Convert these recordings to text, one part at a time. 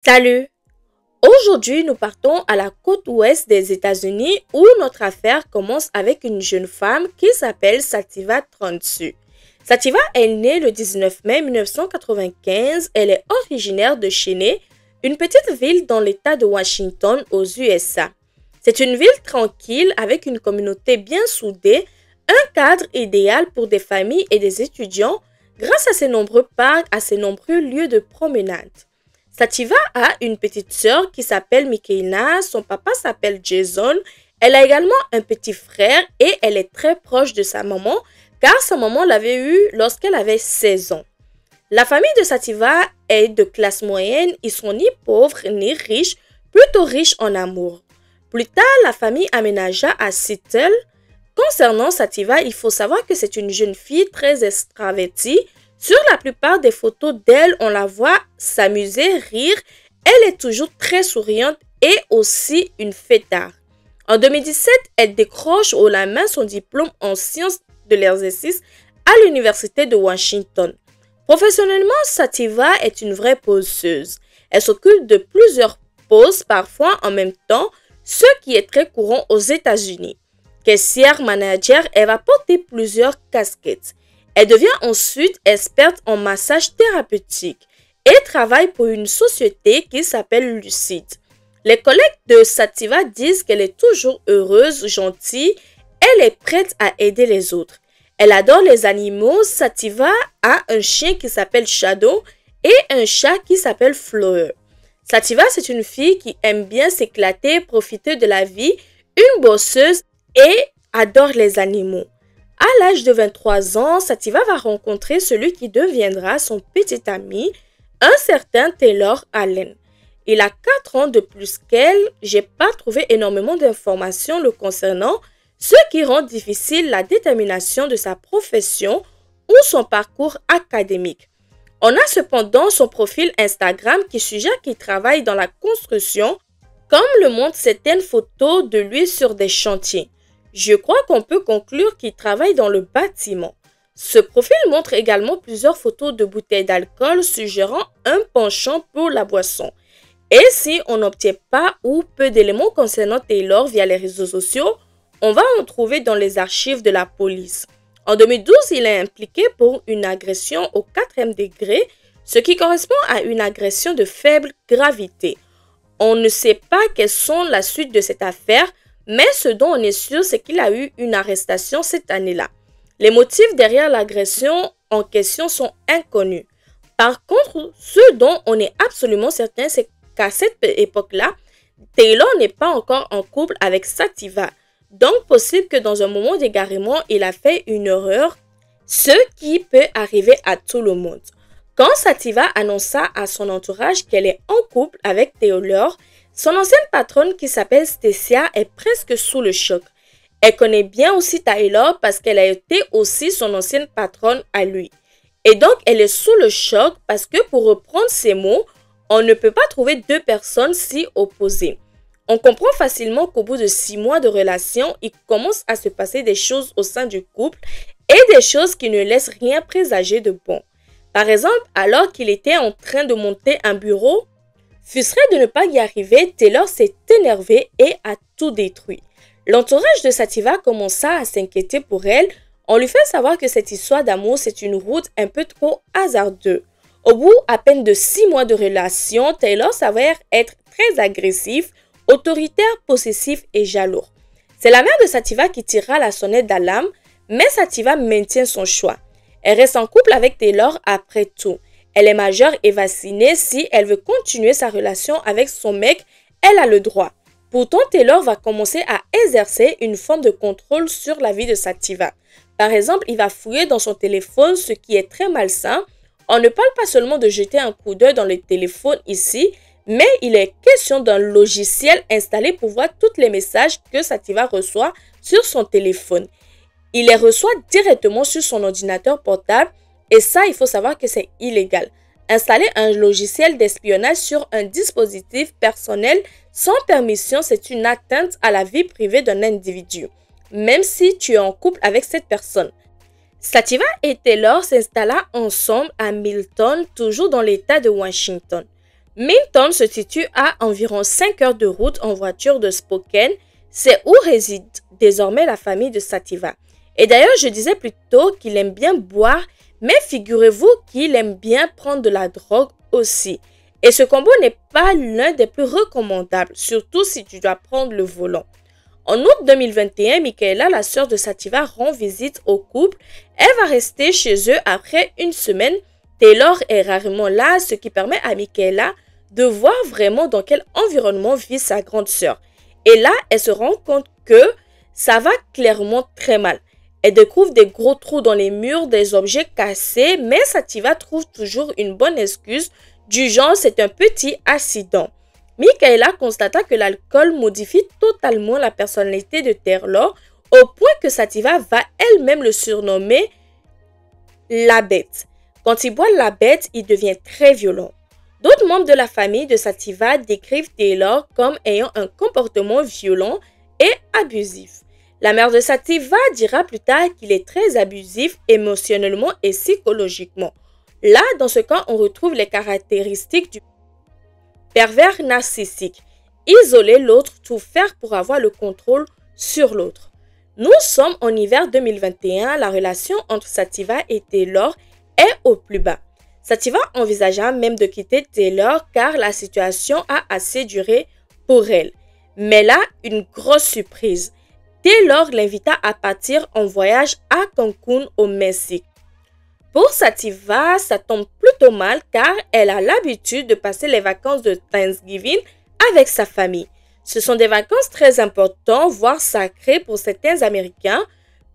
Salut! Aujourd'hui, nous partons à la côte ouest des États-Unis où notre affaire commence avec une jeune femme qui s'appelle Sativa Transu. Sativa est née le 19 mai 1995. Elle est originaire de Cheney, une petite ville dans l'État de Washington aux USA. C'est une ville tranquille avec une communauté bien soudée, un cadre idéal pour des familles et des étudiants grâce à ses nombreux parcs, à ses nombreux lieux de promenade. Sativa a une petite sœur qui s'appelle Michaela, son papa s'appelle Jason, elle a également un petit frère et elle est très proche de sa maman car sa maman l'avait eue lorsqu'elle avait 16 ans. La famille de Sativa est de classe moyenne, ils sont ni pauvres ni riches, plutôt riches en amour. Plus tard, la famille aménagea à Seattle. Concernant Sativa, il faut savoir que c'est une jeune fille très extravertie. Sur la plupart des photos d'elle, on la voit s'amuser, rire. Elle est toujours très souriante et aussi une fêtarde. En 2017, elle décroche haut la main son diplôme en sciences de l'exercice à l'université de Washington. Professionnellement, Sativa est une vraie poseuse. Elle s'occupe de plusieurs poses, parfois en même temps, ce qui est très courant aux États-Unis. Caissière, manager, elle va porter plusieurs casquettes. Elle devient ensuite experte en massage thérapeutique et travaille pour une société qui s'appelle Lucid. Les collègues de Sativa disent qu'elle est toujours heureuse, gentille, elle est prête à aider les autres. Elle adore les animaux. Sativa a un chien qui s'appelle Shadow et un chat qui s'appelle Flower. Sativa, c'est une fille qui aime bien s'éclater, profiter de la vie, une bosseuse et adore les animaux. À l'âge de 23 ans, Sativa va rencontrer celui qui deviendra son petit ami, un certain Taylor Allen. Il a 4 ans de plus qu'elle. J'ai pas trouvé énormément d'informations le concernant, ce qui rend difficile la détermination de sa profession ou son parcours académique. On a cependant son profil Instagram qui suggère qu'il travaille dans la construction, comme le montrent certaines photos de lui sur des chantiers. Je crois qu'on peut conclure qu'il travaille dans le bâtiment. Ce profil montre également plusieurs photos de bouteilles d'alcool suggérant un penchant pour la boisson. Et si on n'obtient pas ou peu d'éléments concernant Taylor via les réseaux sociaux, on va en trouver dans les archives de la police. En 2012, il est impliqué pour une agression au 4e degré, ce qui correspond à une agression de faible gravité. On ne sait pas quelles sont la suite de cette affaire, mais ce dont on est sûr, c'est qu'il a eu une arrestation cette année-là. Les motifs derrière l'agression en question sont inconnus. Par contre, ce dont on est absolument certain, c'est qu'à cette époque-là, Taylor n'est pas encore en couple avec Sativa. Donc, possible que dans un moment d'égarement, il a fait une erreur, ce qui peut arriver à tout le monde. Quand Sativa annonça à son entourage qu'elle est en couple avec Taylor, son ancienne patronne qui s'appelle Stacia est presque sous le choc. Elle connaît bien aussi Taylor parce qu'elle a été aussi son ancienne patronne à lui. Et donc, elle est sous le choc parce que pour reprendre ses mots, on ne peut pas trouver deux personnes si opposées. On comprend facilement qu'au bout de 6 mois de relation, il commence à se passer des choses au sein du couple et des choses qui ne laissent rien présager de bon. Par exemple, alors qu'il était en train de monter un bureau, frustré de ne pas y arriver, Taylor s'est énervé et a tout détruit. L'entourage de Sativa commença à s'inquiéter pour elle. On lui fait savoir que cette histoire d'amour, c'est une route un peu trop hasardeuse. Au bout à peine de 6 mois de relation, Taylor s'avère être très agressif, autoritaire, possessif et jaloux. C'est la mère de Sativa qui tirera la sonnette d'alarme, mais Sativa maintient son choix. Elle reste en couple avec Taylor après tout. Elle est majeure et vaccinée. Si elle veut continuer sa relation avec son mec, elle a le droit. Pourtant, Taylor va commencer à exercer une forme de contrôle sur la vie de Sativa. Par exemple, il va fouiller dans son téléphone, ce qui est très malsain. On ne parle pas seulement de jeter un coup d'œil dans le téléphone ici, mais il est question d'un logiciel installé pour voir tous les messages que Sativa reçoit sur son téléphone. Il les reçoit directement sur son ordinateur portable et ça, il faut savoir que c'est illégal. Installer un logiciel d'espionnage sur un dispositif personnel sans permission, c'est une atteinte à la vie privée d'un individu, même si tu es en couple avec cette personne. Sativa et Taylor s'installa ensemble à Milton, toujours dans l'État de Washington. Minton se situe à environ 5 heures de route en voiture de Spokane. C'est où réside désormais la famille de Sativa. Et d'ailleurs, je disais plus tôt qu'il aime bien boire, mais figurez-vous qu'il aime bien prendre de la drogue aussi. Et ce combo n'est pas l'un des plus recommandables, surtout si tu dois prendre le volant. En août 2021, Michaela, la sœur de Sativa, rend visite au couple. Elle va rester chez eux après une semaine. Taylor est rarement là, ce qui permet à Michaela de voir vraiment dans quel environnement vit sa grande sœur. Et là, elle se rend compte que ça va clairement très mal. Elle découvre des gros trous dans les murs, des objets cassés, mais Sativa trouve toujours une bonne excuse, du genre c'est un petit accident. Michaela constata que l'alcool modifie totalement la personnalité de Taylor, au point que Sativa va elle-même le surnommer la bête. Quand il boit la bête, il devient très violent. D'autres membres de la famille de Sativa décrivent Taylor comme ayant un comportement violent et abusif. La mère de Sativa dira plus tard qu'il est très abusif émotionnellement et psychologiquement. Là, dans ce cas, on retrouve les caractéristiques du pervers narcissique. Isoler l'autre, tout faire pour avoir le contrôle sur l'autre. Nous sommes en hiver 2021, la relation entre Sativa et Taylor est au plus bas. Sativa envisagea même de quitter Taylor car la situation a assez duré pour elle. Mais là, une grosse surprise. Taylor l'invita à partir en voyage à Cancun au Mexique. Pour Sativa, ça tombe plutôt mal car elle a l'habitude de passer les vacances de Thanksgiving avec sa famille. Ce sont des vacances très importantes, voire sacrées pour certains Américains.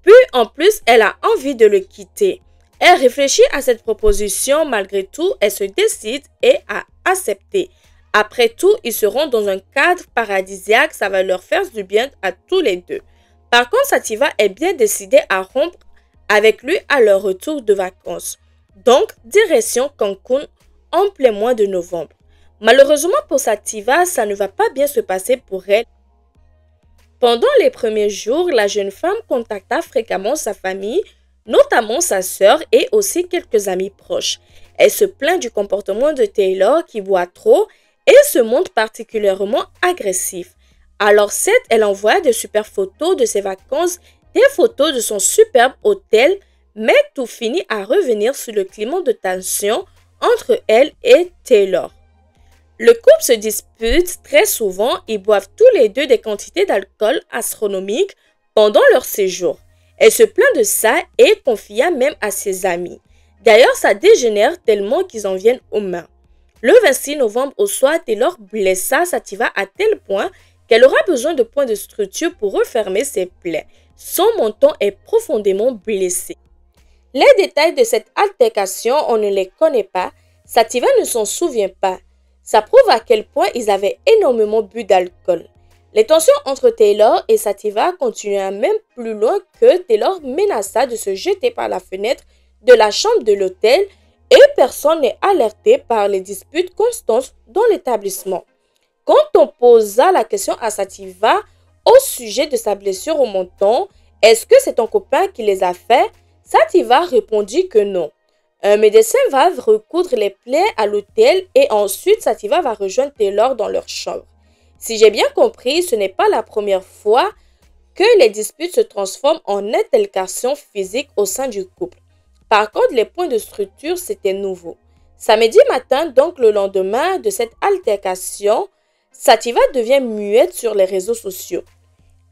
Puis en plus, elle a envie de le quitter. Elle réfléchit à cette proposition, malgré tout, elle se décide et a accepté. Après tout, ils seront dans un cadre paradisiaque, ça va leur faire du bien à tous les deux. Par contre, Sativa est bien décidée à rompre avec lui à leur retour de vacances. Donc, direction Cancun en plein mois de novembre. Malheureusement pour Sativa, ça ne va pas bien se passer pour elle. Pendant les premiers jours, la jeune femme contacta fréquemment sa famille, notamment sa sœur et aussi quelques amis proches. Elle se plaint du comportement de Taylor qui boit trop et se montre particulièrement agressif. Alors certes, elle envoie de super photos de ses vacances, des photos de son superbe hôtel, mais tout finit à revenir sur le climat de tension entre elle et Taylor. Le couple se dispute très souvent, ils boivent tous les deux des quantités d'alcool astronomiques pendant leur séjour. Elle se plaint de ça et confia même à ses amis. D'ailleurs, ça dégénère tellement qu'ils en viennent aux mains. Le 26 novembre au soir, Taylor blessa Sativa à tel point qu'elle aura besoin de points de suture pour refermer ses plaies. Son menton est profondément blessé. Les détails de cette altercation, on ne les connaît pas. Sativa ne s'en souvient pas. Ça prouve à quel point ils avaient énormément bu d'alcool. Les tensions entre Taylor et Sativa continuèrent même plus loin que Taylor menaça de se jeter par la fenêtre de la chambre de l'hôtel et personne n'est alerté par les disputes constantes dans l'établissement. Quand on posa la question à Sativa au sujet de sa blessure au menton, est-ce que c'est ton copain qui les a fait? Sativa répondit que non. Un médecin va recoudre les plaies à l'hôtel et ensuite Sativa va rejoindre Taylor dans leur chambre. Si j'ai bien compris, ce n'est pas la première fois que les disputes se transforment en altercations physiques au sein du couple. Par contre, les points de structure, c'était nouveau. Samedi matin, donc le lendemain de cette altercation, Sativa devient muette sur les réseaux sociaux.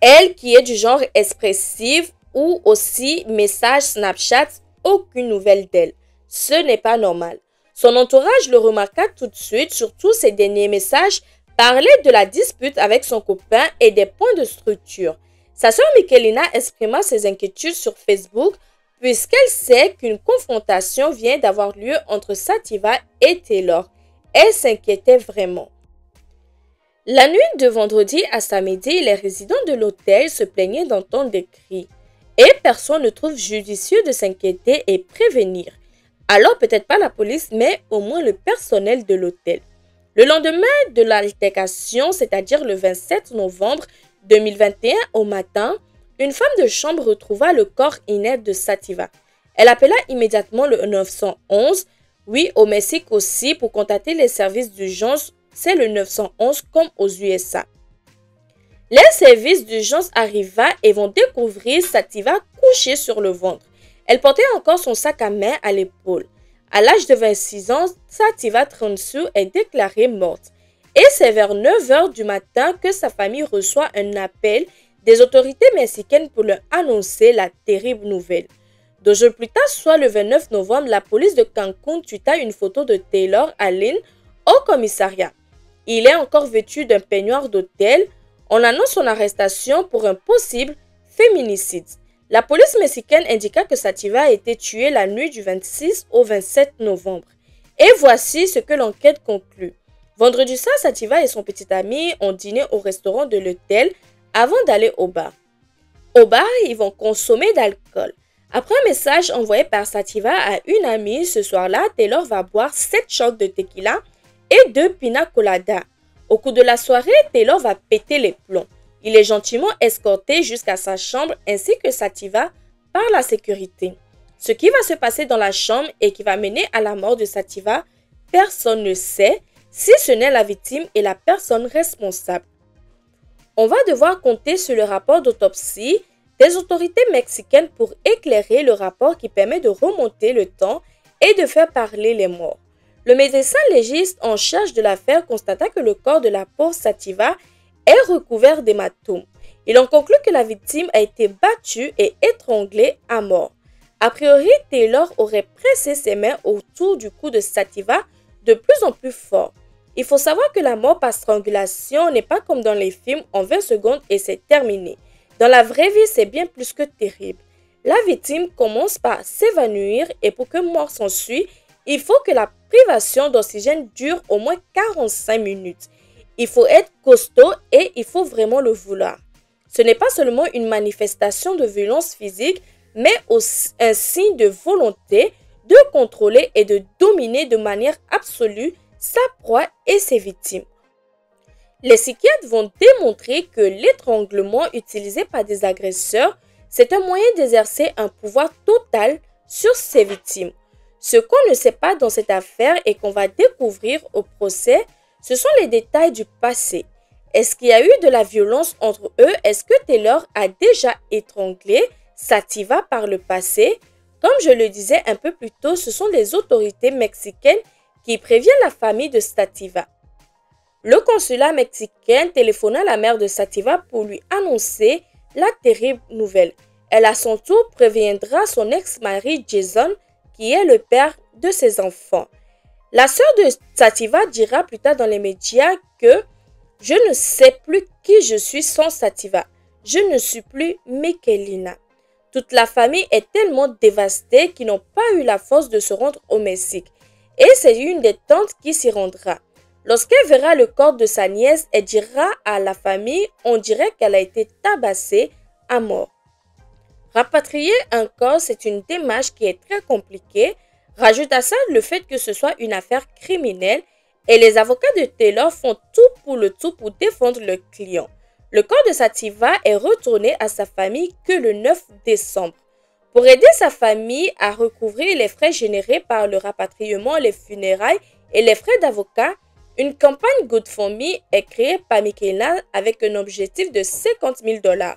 Elle, qui est du genre expressive ou aussi message Snapchat, aucune nouvelle d'elle. Ce n'est pas normal. Son entourage le remarqua tout de suite, surtout ses derniers messages parlaient de la dispute avec son copain et des points de structure. Sa sœur Michelina exprima ses inquiétudes sur Facebook puisqu'elle sait qu'une confrontation vient d'avoir lieu entre Sativa et Taylor. Elle s'inquiétait vraiment. La nuit de vendredi à samedi, les résidents de l'hôtel se plaignaient d'entendre des cris. Et personne ne trouve judicieux de s'inquiéter et prévenir. Alors peut-être pas la police, mais au moins le personnel de l'hôtel. Le lendemain de l'altercation, c'est-à-dire le 27 novembre 2021 au matin, une femme de chambre retrouva le corps inerte de Sativa. Elle appela immédiatement le 911. Oui, au Mexique aussi, pour contacter les services d'urgence, c'est le 911 comme aux USA. Les services d'urgence arrivent et vont découvrir Sativa couchée sur le ventre. Elle portait encore son sac à main à l'épaule. À l'âge de 26 ans, Sativa Transu est déclarée morte. Et c'est vers 9 heures du matin que sa famille reçoit un appel des autorités mexicaines pour leur annoncer la terrible nouvelle. 2 jours plus tard, soit le 29 novembre, la police de Cancun tweeta une photo de Taylor Allen au commissariat. Il est encore vêtu d'un peignoir d'hôtel. On annonce son arrestation pour un possible féminicide. La police mexicaine indiqua que Sativa a été tuée la nuit du 26 au 27 novembre. Et voici ce que l'enquête conclut. Vendredi soir, Sativa et son petit ami ont dîné au restaurant de l'hôtel avant d'aller au bar. Au bar, ils vont consommer d'alcool. Après un message envoyé par Sativa à une amie, ce soir-là, Taylor va boire 7 shots de tequila et 2 pina colada. Au cours de la soirée, Taylor va péter les plombs. Il est gentiment escorté jusqu'à sa chambre ainsi que Sativa par la sécurité. Ce qui va se passer dans la chambre et qui va mener à la mort de Sativa, personne ne sait, si ce n'est la victime et la personne responsable. On va devoir compter sur le rapport d'autopsie des autorités mexicaines pour éclairer le rapport qui permet de remonter le temps et de faire parler les morts. Le médecin légiste en charge de l'affaire constata que le corps de la pauvre Sativa est recouvert d'hématomes. Il en conclut que la victime a été battue et étranglée à mort. A priori, Taylor aurait pressé ses mains autour du cou de Sativa de plus en plus fort. Il faut savoir que la mort par strangulation n'est pas comme dans les films en 20 secondes et c'est terminé. Dans la vraie vie, c'est bien plus que terrible. La victime commence par s'évanouir et pour que mort s'ensuit, il faut que la privation d'oxygène dure au moins 45 minutes. Il faut être costaud et il faut vraiment le vouloir. Ce n'est pas seulement une manifestation de violence physique, mais aussi un signe de volonté de contrôler et de dominer de manière absolue sa proie et ses victimes. Les psychiatres vont démontrer que l'étranglement utilisé par des agresseurs, c'est un moyen d'exercer un pouvoir total sur ses victimes. Ce qu'on ne sait pas dans cette affaire et qu'on va découvrir au procès, ce sont les détails du passé. Est-ce qu'il y a eu de la violence entre eux? Est-ce que Taylor a déjà étranglé Sativa par le passé? Comme je le disais un peu plus tôt, ce sont les autorités mexicaines qui préviennent la famille de Sativa. Le consulat mexicain téléphona à la mère de Sativa pour lui annoncer la terrible nouvelle. Elle à son tour préviendra son ex-mari Jason, qui est le père de ses enfants. La sœur de Sativa dira plus tard dans les médias que « Je ne sais plus qui je suis sans Sativa. Je ne suis plus Michelina. » Toute la famille est tellement dévastée qu'ils n'ont pas eu la force de se rendre au Mexique. Et c'est une des tantes qui s'y rendra. Lorsqu'elle verra le corps de sa nièce, elle dira à la famille « On dirait qu'elle a été tabassée à mort. » Rapatrier un corps, c'est une démarche qui est très compliquée. Rajoute à ça le fait que ce soit une affaire criminelle et les avocats de Taylor font tout pour défendre le client. Le corps de Sativa est retourné à sa famille que le 9 décembre. Pour aider sa famille à recouvrir les frais générés par le rapatriement, les funérailles et les frais d'avocat, une campagne GoFundMe est créée par Michelina avec un objectif de 50 000 $.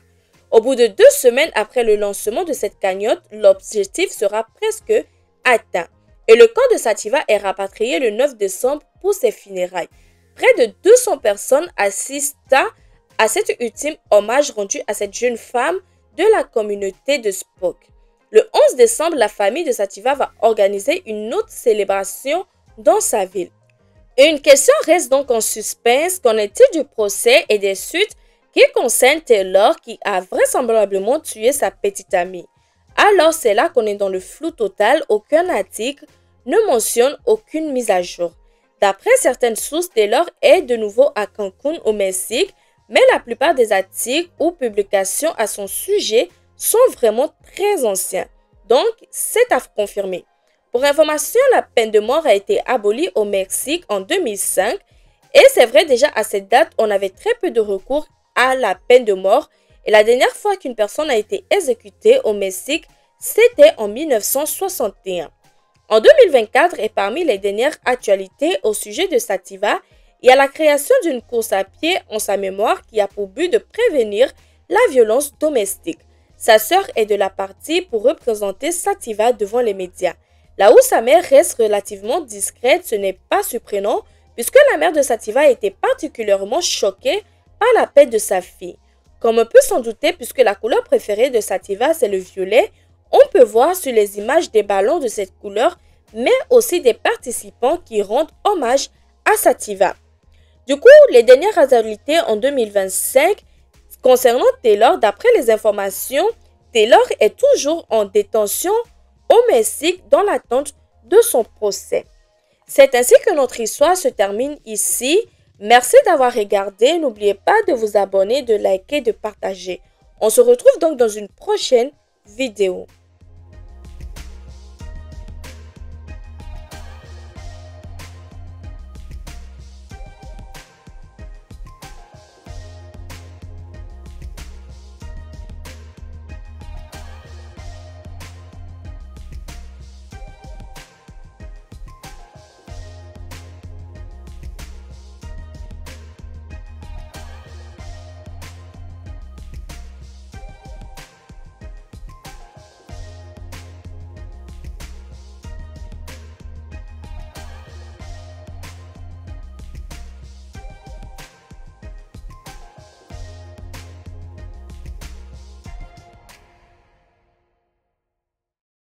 Au bout de 2 semaines après le lancement de cette cagnotte, l'objectif sera presque atteint. Et le corps de Sativa est rapatrié le 9 décembre pour ses funérailles. Près de 200 personnes assistent à cet ultime hommage rendu à cette jeune femme de la communauté de Spock. Le 11 décembre, la famille de Sativa va organiser une autre célébration dans sa ville. Une question reste donc en suspense. Qu'en est-il du procès et des suites qui concernent Taylor qui a vraisemblablement tué sa petite amie? Alors c'est là qu'on est dans le flou total. Aucun article ne mentionne aucune mise à jour. D'après certaines sources, Taylor est de nouveau à Cancun au Mexique, mais la plupart des articles ou publications à son sujet sont vraiment très anciens. Donc, c'est à confirmer. Pour information, la peine de mort a été abolie au Mexique en 2005 et c'est vrai déjà à cette date, on avait très peu de recours à la peine de mort et la dernière fois qu'une personne a été exécutée au Mexique, c'était en 1961. En 2024 et parmi les dernières actualités au sujet de Sativa, il y a la création d'une course à pied en sa mémoire qui a pour but de prévenir la violence domestique. Sa sœur est de la partie pour représenter Sativa devant les médias. Là où sa mère reste relativement discrète, ce n'est pas surprenant puisque la mère de Sativa était particulièrement choquée par la perte de sa fille. Comme on peut s'en douter, puisque la couleur préférée de Sativa c'est le violet, on peut voir sur les images des ballons de cette couleur, mais aussi des participants qui rendent hommage à Sativa. Du coup, les dernières actualités en 2025 concernant Taylor, d'après les informations, Taylor est toujours en détention au Mexique dans l'attente de son procès. C'est ainsi que notre histoire se termine ici. Merci d'avoir regardé. N'oubliez pas de vous abonner, de liker, de partager. On se retrouve donc dans une prochaine vidéo.